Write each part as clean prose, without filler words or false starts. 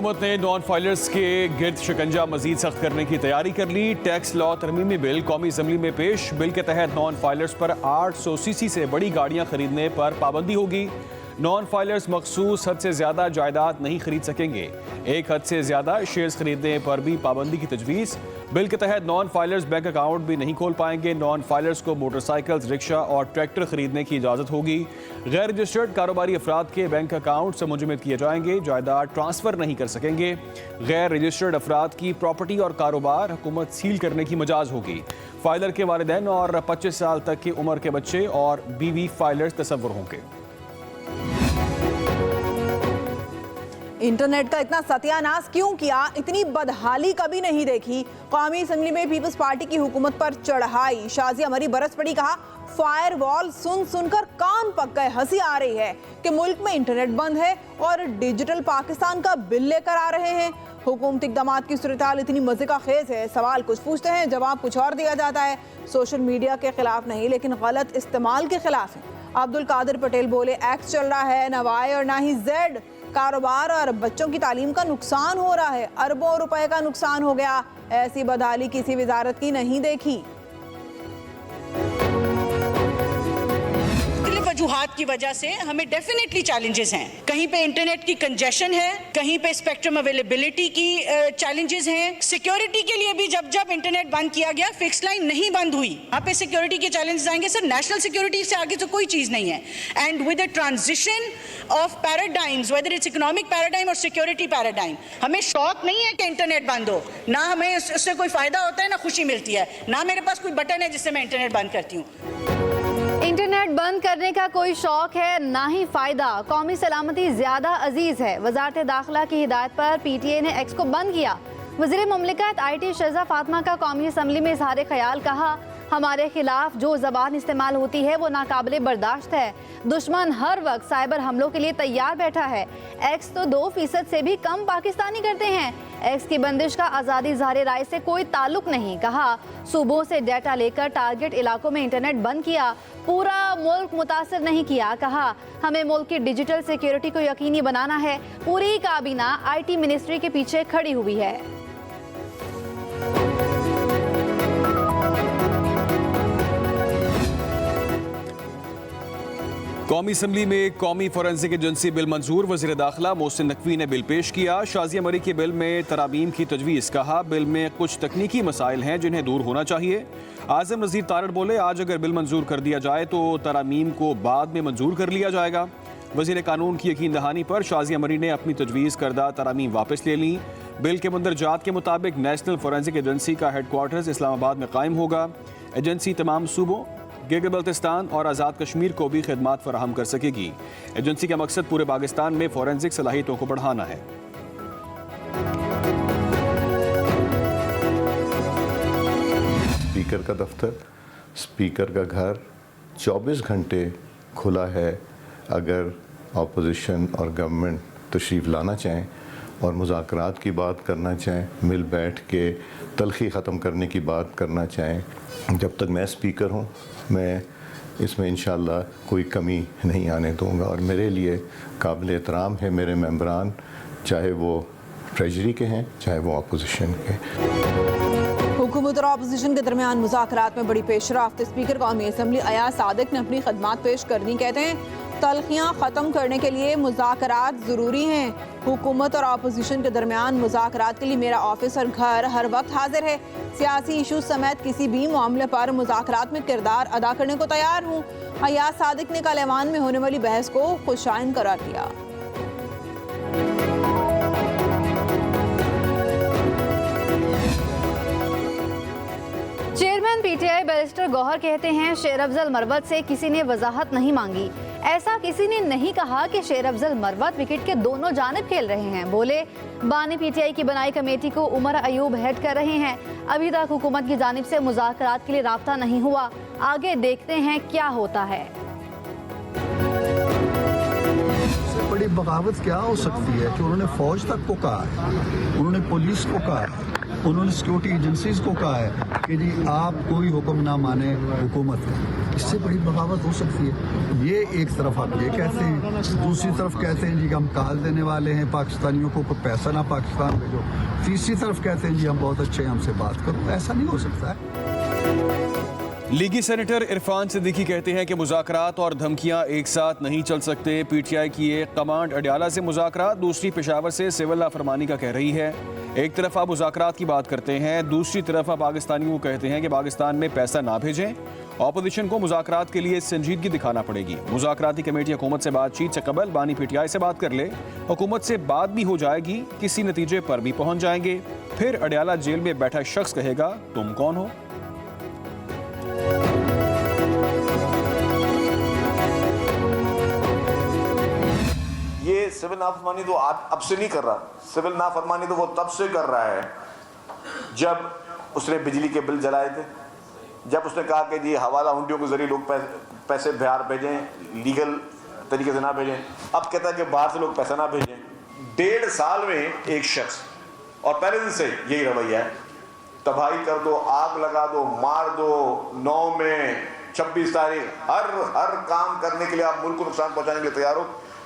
हुकूमत ने non filers के गिर्द शिकंजा मजीद सख्त करने की तैयारी कर ली। टैक्स लॉ तरमीमी बिल कौमी असम्बली में पेश। बिल के तहत नॉन फाइलर्स पर 800 सीसी से बड़ी गाड़ियां खरीदने पर पाबंदी होगी। नॉन फाइलर्स मखसूस हद से ज्यादा जायदाद नहीं खरीद सकेंगे। एक हद से ज्यादा शेयर्स खरीदने पर भी पाबंदी की तजवीज़। बिल के तहत नॉन फाइलर्स बैंक अकाउंट भी नहीं खोल पाएंगे। नॉन फाइलर्स को मोटरसाइकिल्स, रिक्शा और ट्रैक्टर खरीदने की इजाज़त होगी। गैर रजिस्टर्ड कारोबारी अफराद के बैंक अकाउंट से मुंजमद किए जाएंगे। जायदाद ट्रांसफ़र नहीं कर सकेंगे। गैर रजिस्टर्ड अफराद की प्रॉपर्टी और कारोबार हुकूमत सील करने की मजाज होगी। फाइलर के वालिदैन और 25 साल तक की उम्र के बच्चे और बीवी फाइलर्स तस्वुर होंगे। इंटरनेट का इतना सत्यानाश क्यों किया? इतनी बदहाली कभी नहीं देखी। कौमी असम्बली में पीपल्स पार्टी की हुकूमत पर चढ़ाई। शाजिया मरी बरस पड़ी, कहा फायरवॉल सुन सुनकर कान पक गए। हंसी आ रही है कि मुल्क में इंटरनेट बंद है और डिजिटल पाकिस्तान का बिल लेकर आ रहे हैं। हुकूमती इक़दामात की सूरत-ए-हाल इतनी मजे का खेज है। सवाल कुछ पूछते हैं, जवाब कुछ और दिया जाता है। सोशल मीडिया के खिलाफ नहीं, लेकिन गलत इस्तेमाल के खिलाफ है। अब्दुल कादिर पटेल बोले एक्स चल रहा है, ना वाई और ना ही जेड। कारोबार और बच्चों की तालीम का नुकसान हो रहा है। अरबों रुपए का नुकसान हो गया। ऐसी बदहाली किसी वजारत की नहीं देखी। वजूहात की वजह से हमें डेफिनेटली चैलेंजेस हैं। कहीं पे इंटरनेट की कंजेशन है, कहीं पे स्पेक्ट्रम अवेलेबिलिटी की चैलेंजेस हैं। सिक्योरिटी के लिए भी जब जब इंटरनेट बंद किया गया, फिक्स लाइन नहीं बंद हुई। यहाँ पे सिक्योरिटी के चैलेंजेस आएंगे। सर, नेशनल सिक्योरिटी से आगे तो कोई चीज नहीं है। And with the transition of paradigms, whether it's economic paradigm और सिक्योरिटी पैराडाइम, हमें शौक नहीं है कि इंटरनेट बंद हो। ना हमें उससे कोई फायदा होता है, ना खुशी मिलती है। ना मेरे पास कोई बटन है जिससे मैं इंटरनेट बंद करती हूँ। इंटरनेट बंद करने का कोई शौक है, ना ही फायदा। कौमी सलामती ज्यादा अजीज है। वजारत दाखिला की हिदायत पर PTA ने एक्स को बंद किया। वज़ीर मुमलिकत IT शहज़ा फातिमा का कौमी असम्बली में इज़हार ख्याल, कहा हमारे खिलाफ जो ज़बान इस्तेमाल होती है वो नाकाबिले बर्दाश्त है। दुश्मन हर वक्त साइबर हमलों के लिए तैयार बैठा है। एक्स तो 2% से भी कम पाकिस्तानी करते हैं। एक्स की बंदिश का आज़ादी ज़ाहिर राय से कोई ताल्लुक नहीं। कहा सूबों से डाटा लेकर टारगेट इलाकों में इंटरनेट बंद किया, पूरा मुल्क मुतासर नहीं किया। कहा हमें मुल्क की डिजिटल सिक्योरिटी को यकीनी बनाना है। पूरी काबीना IT मिनिस्ट्री के पीछे खड़ी हुई है। कौमी असम्बली में कौमी फोरेंसिक एजेंसी बिल मंजूर। वज़ीर दाखिला मोहसिन नकवी ने बिल पेश किया। शाजिया मरी के बिल में तरामीम की तजवीज़। कहा बिल में कुछ तकनीकी मसाइल हैं जिन्हें दूर होना चाहिए। आज़म नज़ीर तारड़ बोले आज अगर बिल मंजूर कर दिया जाए तो तरामीम को बाद में मंजूर कर लिया जाएगा। वज़ीर कानून की यकीन दहानी पर शाजिया मरी ने अपनी तजवीज़ करदा तरामीम वापस ले ली। बिल के मंदरजात के मुताबिक नेशनल फोरेंसिक एजेंसी का हेडक्वार्टर्स इस्लामाबाद में कायम होगा। एजेंसी तमाम सूबों, गिलगित बल्तिस्तान और आज़ाद कश्मीर को भी खिदमात फराहम कर सकेगी। एजेंसी का मकसद पूरे पाकिस्तान में फोरेंसिक सलाहियतों को बढ़ाना है। स्पीकर का दफ्तर, स्पीकर का घर 24 घंटे खुला है। अगर अपोजिशन और गवर्नमेंट तशरीफ़ लाना चाहें और मुज़ाकरात की बात करना चाहें, मिल बैठ के तलखी ख़त्म करने की बात करना चाहें, जब तक मैं स्पीकर हूँ मैं इसमें इंशाअल्लाह कोई कमी नहीं आने दूँगा। और मेरे लिए काबिल एहतराम है मेरे मेंबरान, चाहे वो ट्रेजरी के हैं चाहे वो अपोजिशन के। हुकूमत और अपोजिशन के दरमियान मुज़ाकरात में बड़ी पेशरफ्त। स्पीकर कौमी असम्बली अयाज सादिक ने अपनी खदमात पेश कर दी। कहते हैं तलखियाँ ख़त्म करने के लिए मुज़ाकरात ज़रूरी हैं। हुकूमत और अपोजिशन के दरमियान मुज़ाकरात के लिए मेरा ऑफिस और घर हर वक्त हाजिर है। सियासी इशूज़ समेत किसी भी मामले पर मुज़ाकरात में किरदार अदा करने को तैयार हूँ। अयाज सादिक ने कल ऐवान में होने वाली बहस को खुशाइन करार दिया। चेयरमैन PTI बैरिस्टर गौहर कहते हैं शेर अफजल मरवत से किसी ने वजाहत नहीं मांगी। ऐसा किसी ने नहीं कहा कि शेर अफजल मरवत विकेट के दोनों जानिब खेल रहे हैं। बोले बानी PTI की बनाई कमेटी को उमर अयूब हेड कर रहे हैं। अभी तक हुकूमत की जानिब से मुज़ाकरात के लिए राब्ता नहीं हुआ। आगे देखते हैं क्या होता है। इससे बड़ी बगावत क्या हो सकती है कि उन्होंने फौज तक को कहा है, उन्होंने पुलिस को कहा है, उन्होंने सिक्योरिटी एजेंसीज को कहा है कि जी आप कोई हुक्म ना माने हुकूमत का। इससे बड़ी बगावत हो सकती है। ये एक तरफ आप ये कहते हैं, दूसरी तरफ कहते हैं जी हम काल देने वाले हैं पाकिस्तानियों को, कोई पैसा ना पाकिस्तान भेजो। तीसरी तरफ कहते हैं जी हम बहुत अच्छे हैं, हमसे बात करो। ऐसा नहीं हो सकता है। लीगी सेनेटर इरफान सिद्दीकी कहते हैं कि मुज़ाकरात और धमकियां एक साथ नहीं चल सकते। पीटीआई की एक कमांड अडयाला से मुज़ाकरात, दूसरी पेशावर से सिविल नाफरमानी का कह रही है। एक तरफ आप मुज़ाकरात की बात करते हैं, दूसरी तरफ आप पाकिस्तानियों को कहते हैं कि पाकिस्तान में पैसा ना भेजें। ऑपोजिशन को मुज़ाकरात के लिए संजीदगी दिखाना पड़ेगी। मुज़ाकराती कमेटी हुकूमत से बातचीत से कबल बानी पीटीआई से बात कर ले, हुकूमत से बात भी हो जाएगी, किसी नतीजे पर भी पहुंच जाएंगे। फिर अडयाला जेल में बैठा शख्स कहेगा तुम कौन हो। ये सिविल नाफरमानी तो अब से नहीं कर रहा, सिविल नाफरमानी तो वो तब से कर रहा है जब उसने बिजली के बिल जलाए थे, जब उसने कहा कि जी हवाला हुंडियों के जरिए लोग पैसे बाहर भेजें, लीगल तरीके से ना भेजें। अब कहता है कि बाहर से लोग पैसा ना भेजें। 1.5 साल में एक शख्स, और पहले दिन से यही रवैया है, तबाही कर दो, आग लगा दो, मार दो, 9 में 26 तारीख, हर काम करने के लिए आप मुल्क को नुकसान पहुंचाने के लिए तैयार हो,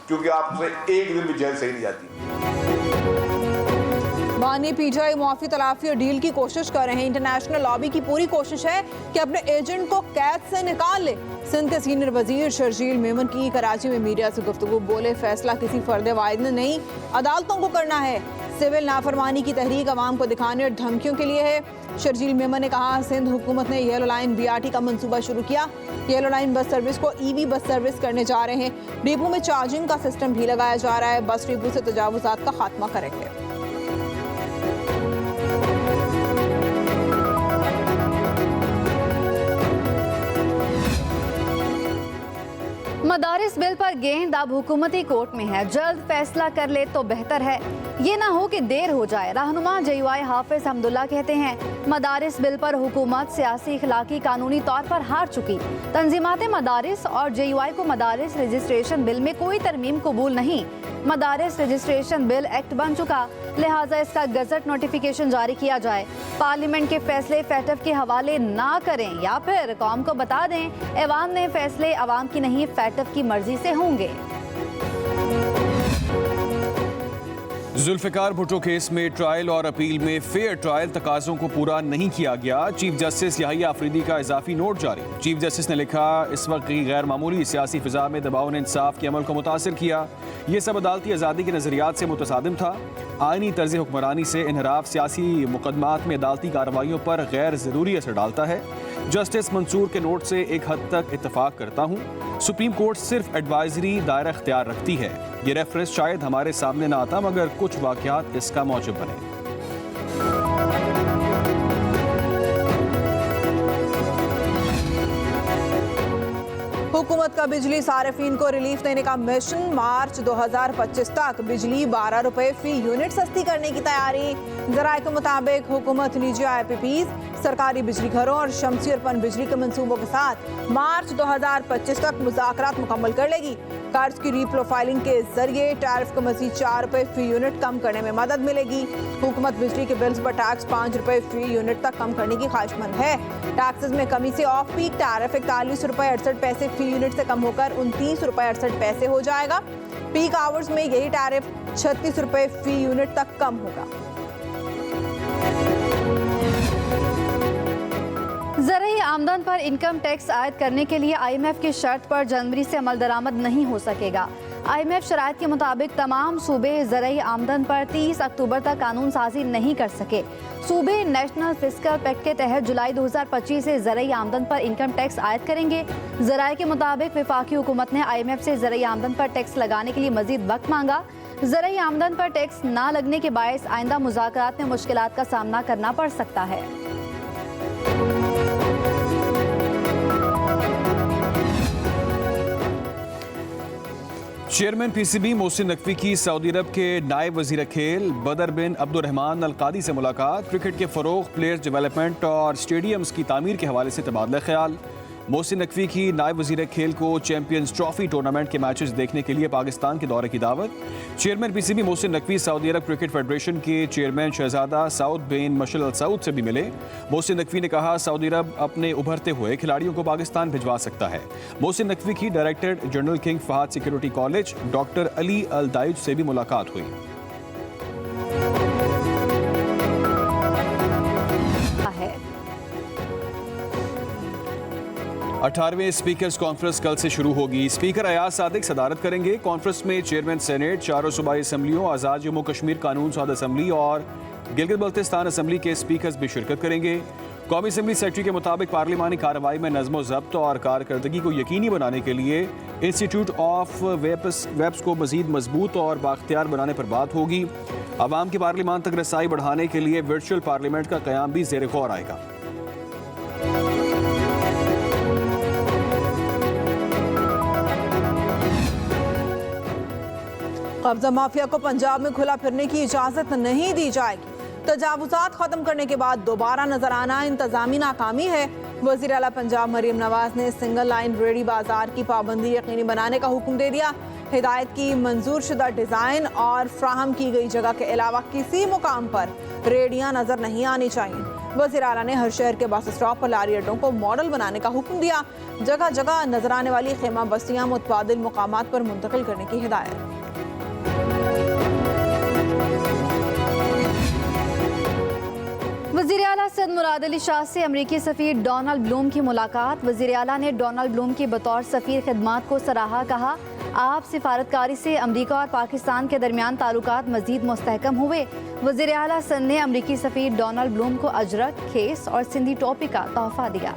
क्योंकि आपसे एक दिन भी जेल सही नहीं जाती। बानी पीटीआई मुआफी तलाफी और डील की कोशिश कर रहे हैं। इंटरनेशनल लॉबी की पूरी कोशिश है कि अपने एजेंट को कैद से निकाल ले। सिंध के सीनियर वजीर शर्जील मेमन की कराची में मीडिया से गुफ्तगू, बोले फैसला किसी फर्द वाहिद ने नहीं, अदालतों को करना है। सिविल नाफरमानी की तहरीक अवाम को दिखाने और धमकियों के लिए है। शर्जील मेमन ने कहा सिंध हुकूमत ने येलो लाइन बीआरटी का मंसूबा शुरू किया। येलो लाइन बस सर्विस को ईवी बस सर्विस करने जा रहे हैं। डिपो में चार्जिंग का सिस्टम भी लगाया जा रहा है। बस डिपो से तजावुजात का खात्मा करेंगे। मदारिस बिल पर गेंद अब हुकूमती कोर्ट में है, जल्द फैसला कर ले तो बेहतर है, ये ना हो कि देर हो जाए। रहनुमा जेयूआई हाफिज हमदुल्ला कहते हैं मदारिस बिल पर हुकूमत सियासी इखलाकी कानूनी तौर पर हार चुकी। तंजीमात मदारिस और जेयूआई को मदारिस रजिस्ट्रेशन बिल में कोई तरमीम कबूल नहीं। मदारिस रजिस्ट्रेशन बिल एक्ट बन चुका, लिहाजा इसका गजट नोटिफिकेशन जारी किया जाए। पार्लियामेंट के फैसले फैटफ के हवाले ना करें या फिर कौम को बता दें ऐवान ने फैसले अवाम की नहीं फैटफ की मर्जी से होंगे। जुल्फिकार भुट्टो केस में ट्रायल और अपील में फेयर ट्रायल तकाज़ों को पूरा नहीं किया गया। चीफ जस्टिस याहिया अफरीदी का इजाफी नोट जारी। चीफ जस्टिस ने लिखा इस वक्त की गैर मामूली सियासी फिजा में दबाव ने इंसाफ के अमल को मुतासिर किया। ये सब अदालती आज़ादी के नज़रियात से मुतसादिम था। आइनी तर्ज हुक्मरानी से इनहराफ सियासी मुकदमात में अदालती कार्रवाइयों पर गैर ज़रूरी असर डालता है। जस्टिस मंसूर के नोट से एक हद तक इत्तफाक करता हूँ। सुप्रीम कोर्ट सिर्फ एडवाइजरी दायरा इख्तियार रखती है। ये रेफरेंस शायद हमारे सामने ना आता मगर कुछ वाक़यात इसका मौजब बने। हुकूमत का बिजली सार्फिन को रिलीफ देने का मिशन, मार्च 2025 तक बिजली 12 रुपए फी यूनिट सस्ती करने की तैयारी। जराये के मुताबिक हुकूमत निजी IPPs, सरकारी बिजली घरों और शमसी और पन बिजली के मंसूबों के साथ मार्च 2025 तक मुज़ाकरात मुकम्मल कर लेगी। कर्ज की रीप्रोफाइलिंग के जरिए टैरिफ को मज़ीद 4 रुपए फी यूनिट कम करने में मदद मिलेगी। हुकूमत बिजली के बिल्स पर टैक्स 5 रुपए फी यूनिट तक कम करने की ख्वाहिशमंद है। टैक्सेस में कमी से ऑफ पीक टैरिफ 41 रुपए 68 पैसे फी यूनिट से कम होकर 29 रुपए 68 पैसे हो जाएगा। पीक आवर्स में यही टैरिफ 36 रुपए फी यूनिट तक कम होगा। ज़रूरी आमदन पर इनकम टैक्स आयद करने के लिए IMF की शर्त पर जनवरी से अमल दरामद नहीं हो सकेगा। IMF शराइत के मुताबिक तमाम सूबे ज़रूरी आमदन पर 30 अक्टूबर तक कानून साजी नहीं कर सके। सूबे नेशनल फिस्कल पैक्ट के तहत जुलाई 2025 से ज़रूरी आमदन पर इनकम टैक्स आयद करेंगे। ज़राए के मुताबिक वफाकी हुकूमत ने IMF से ज़रूरी आमदन पर टैक्स लगाने के लिए मजीद वक्त मांगा। ज़रूरी आमदन पर टैक्स ना लगने के बायस आइंदा मुज़ाकरात में मुश्किलात का सामना करना पड़ सकता है। चेयरमैन PCB मोहसिन नकवी की सऊदी अरब के नायब वजीर खेल बदर बिन अब्दुर्रहमान अल कादी से मुलाकात। क्रिकेट के फ़रोग़, प्लेयर्स डेवलपमेंट और स्टेडियम्स की तामीर के हवाले से तबादला ख्याल। मोहसिन नकवी की नायब वजीर खेल को चैंपियंस ट्रॉफी टूर्नामेंट के मैचेस देखने के लिए पाकिस्तान के दौरे की दावत। Chairman PCB Mohsin Naqvi Saudi Arab cricket federation के चेयरमैन शहजादा Saud bin Mashal al Saud से भी मिले। मोहसिन नकवी ने कहा सऊदी अरब अपने उभरते हुए खिलाड़ियों को पाकिस्तान भिजवा सकता है। मोहसिन नकवी की director general King Fahd security college doctor Ali al Daij से भी मुलाकात हुई। है 18वें स्पीकर्स कॉन्फ्रेंस कल से शुरू होगी। स्पीकर अयाज सादिक सदारत करेंगे। कॉन्फ्रेंस में चेयरमैन सेनेट, चारों सूबाई असम्बलियों, आज़ाद जम्मू कश्मीर कानून साज असम्बली और गिलगित बल्तिस्तान असम्बली के स्पीकर्स भी शिरकत करेंगे। कौमी असम्बली सेक्रेटरी के मुताबिक पार्लिमानी कार्रवाई में नज़्म ज़ब्त और कारकर्दगी को यकीनी बनाने के लिए इंस्टीट्यूट ऑफ वेब्स को मज़ीद मजबूत और बाख्तियार बनाने पर बात होगी। अवाम की पार्लिमान तक रसाई बढ़ाने के लिए वर्चुअल पार्लियामेंट का क़याम भी ज़ेर गौर आएगा। कब्जा माफिया को पंजाब में खुला फिरने की इजाजत नहीं दी जाएगी। तजावुजात खत्म करने के बाद दोबारा नजर आना इंतजामी नाकामी है। वजीर आला पंजाब मरीम नवाज ने सिंगल लाइन रेडी बाजार की पाबंदी यकीनी बनाने का हुक्म दे दिया। हिदायत की मंजूर शुदा डिजाइन और फ्राहम की गई जगह के अलावा किसी मुकाम पर रेडियां नजर नहीं आनी चाहिए। वजीर आला ने हर शहर के बस स्टॉप और लारी अड्डों को मॉडल बनाने का हुक्म दिया। जगह जगह नजर आने वाली खेमा बस्तियां मुतबादिल मुकामात पर मुंतकिल करने की हिदायत। वज़ीर आला सद मुराद अली शाह से अमरीकी सफ़ीर डोनाल्ड ब्लूम की मुलाकात। वज़ीर आला ने डोनाल्ड ब्लूम की बतौर सफ़ीर खिदमात को सराहा। कहा आप सिफारतकारी से अमरीका और पाकिस्तान के दरमियान ताल्लुकात मज़ीद मुस्तहकम हुए। वज़ीर आला सद ने अमरीकी सफ़ीर डोनाल्ड ब्लूम को अजरक, खेस और सिंधी टोपी का तोहफा दिया।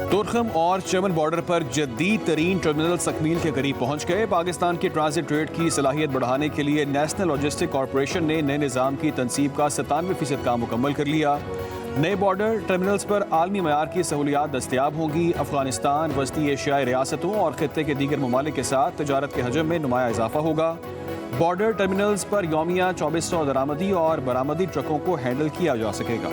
तुर्खम और चमन बॉर्डर पर जदीद तरीन टर्मिनल तकमील के करीब पहुंच गए। पाकिस्तान की ट्रांजिट ट्रेड की सलाहियत बढ़ाने के लिए नेशनल लॉजिस्टिक कॉरपोरेशन ने नए निज़ाम की तनसीब का 97% काम मुकम्मल कर लिया। नए बॉर्डर टर्मिनल्स पर आलमी मयार की सहूलियात दस्तियाब होंगी। अफगानिस्तान, वस्ती एशियाई रियासतों और खित्ते के दीगर ममालिक के साथ तजारत के हजम में नुमाया इजाफा होगा। बॉर्डर टर्मिनल्स पर यौमिया 2400 दरामदी और बरामदी ट्रकों को हैंडल किया जा सकेगा।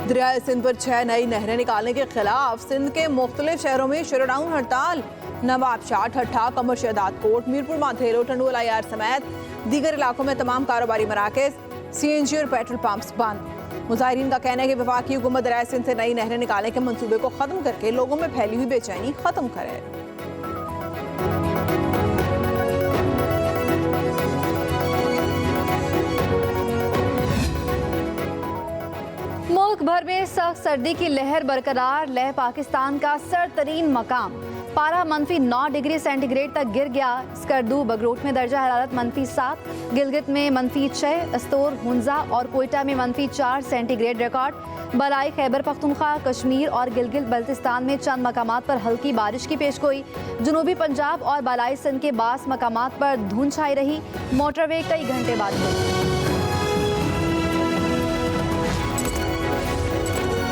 दरियाए सिंध पर 6 नई नहरें निकालने के खिलाफ सिंध के मुख्तलिफ शहरों में शटडाउन हड़ताल। नवाबशाह, ठट्ठा, कमर-शहदाद कोट, मीरपुर माथेरो, टंडोल आयार समेत दीगर इलाकों में तमाम कारोबारी मराकज़, CNG और पेट्रोल पंप्स बंद। मुजाहिरीन का कहना है कि वफाकी हुकूमत दरियाए सिंध से नई नहरें निकालने के मंसूबे को खत्म करके लोगों में फैली हुई बेचैनी खत्म करे। मुल्क भर में सख्त सर्दी की लहर बरकरार। लेह पाकिस्तान का सरतरीन मकाम। पारा -9 डिग्री सेंटीग्रेड तक गिर गया। स्कर्दू बगरोट में दर्जा हरारत -7, गिलगित में -6, अस्तोर, हुंजा और कोयटा में -4 सेंटीग्रेड रिकॉर्ड। बलाई खैबर पख्तूनख्वा, कश्मीर और गिलगित बल्तिस्तान में चंद मकामात पर हल्की बारिश की पेशगोई। जनूबी पंजाब और बालाई सिंध के बास मकामात पर धुंध छाई रही। मोटरवे कई घंटे बाद खुली।